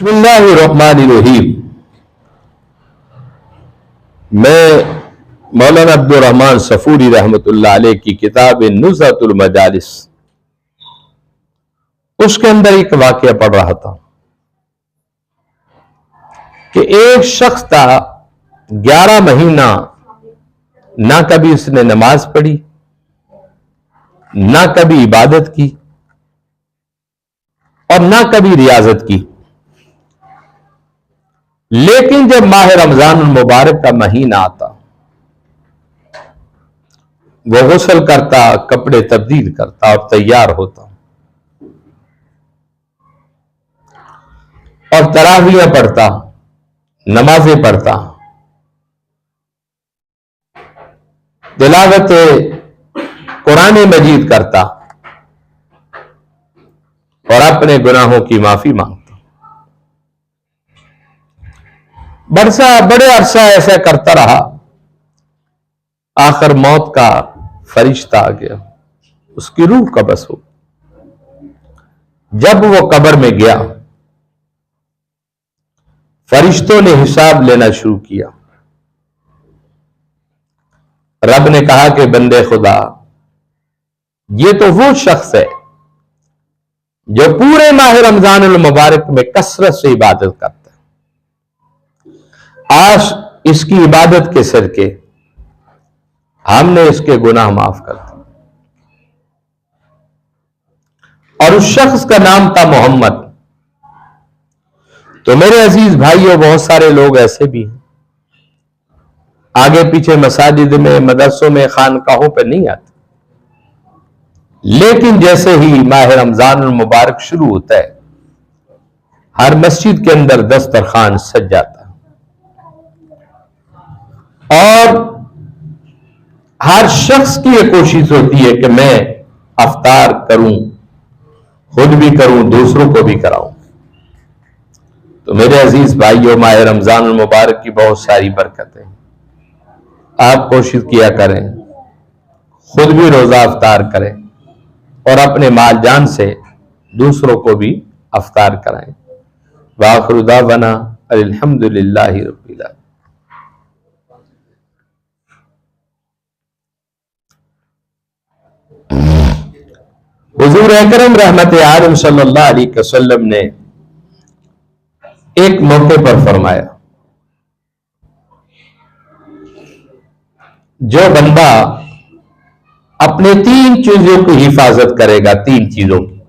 बिस्मिल्लाहिर्रहमानिर्रहीम। मैं मौलाना अब्दुल रहमान सफूरी रहमतुल्लाह अलैह की किताब नुज़हतुल मजालिस, उसके अंदर एक वाक़या पढ़ रहा था कि एक शख्स था 11 महीना ना कभी उसने नमाज पढ़ी, ना कभी इबादत की और ना कभी रियाजत की। लेकिन जब माह रमजान मुबारक का महीना आता, वो गुस्ल करता, कपड़े तब्दील करता और तैयार होता और तरावियां पढ़ता, नमाजें पढ़ता, तिलावत कुरान मजीद करता और अपने गुनाहों की माफी मांगता। बड़े अरसा ऐसा करता रहा। आखिर मौत का फरिश्ता आ गया, उसकी रूह कब्ज़ हो। जब वो कब्र में गया, फरिश्तों ने हिसाब लेना शुरू किया। रब ने कहा कि बंदे खुदा, ये तो वो शख्स है जो पूरे माह रमजान मुबारक में कसरत से इबादत करता है। आज इसकी इबादत के सदके हमने इसके गुनाह माफ कर दिए। और उस शख्स का नाम था मोहम्मद। तो मेरे अजीज भाइयों, बहुत सारे लोग ऐसे भी हैं, आगे पीछे मसाजिद में, मदरसों में, खानकाहों पर नहीं आते, लेकिन जैसे ही माह रमजान मुबारक शुरू होता है, हर मस्जिद के अंदर दस्तरखान सज जाता है और हर शख्स की यह कोशिश होती है कि मैं अफ्तार करूं, खुद भी करूं, दूसरों को भी कराऊं। तो मेरे अजीज भाइयों, माह रमजान मुबारक की बहुत सारी बरकतें, आप कोशिश किया करें, खुद भी रोजा अफ्तार करें और अपने माल जान से दूसरों को भी अफ्तार कराएं। वाखिरु दावाना अल्हम्दुलिल्लाहि रब्बिल आलमीन। हुजूर अकरम रहमत आलम सल्लल्लाहु अलैहि वसल्लम ने एक मौके पर फरमाया, जो बंदा अपने 3 चीजों की हिफाजत करेगा, 3 चीजों की,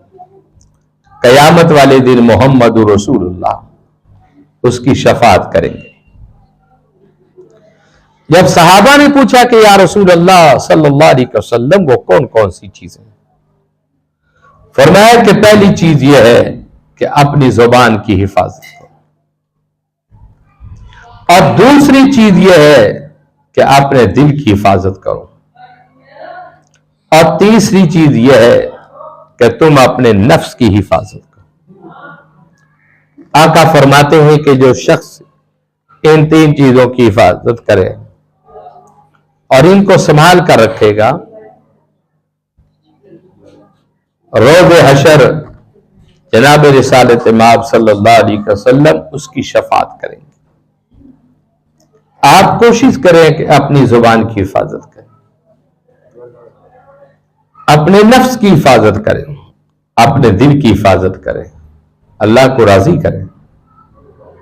कयामत वाले दिन मोहम्मद रसूलुल्लाह उसकी शफाअत करेंगे। जब सहाबा ने पूछा कि या रसूल अल्लाह सल्लल्लाहु अलैहि वसल्लम, वो कौन कौन सी चीजें? फरमाया कि पहली चीज यह है कि अपनी जुबान की हिफाजत करो, और दूसरी चीज यह है कि अपने दिल की हिफाजत करो, और तीसरी चीज यह है कि तुम अपने नफ्स की हिफाजत करो। आका फरमाते हैं कि जो शख्स इन 3 चीजों की हिफाजत करे और इनको संभाल कर रखेगा, रोज़ हशर जनाब रिसालत माब सल्लल्लाहु अलैहि वसल्लम उसकी शफाअत करेंगे। आप कोशिश करें कि अपनी जुबान की हिफाजत करें, अपने नफ्स की हिफाजत करें, अपने दिल की हिफाजत करें, अल्लाह को राजी करें।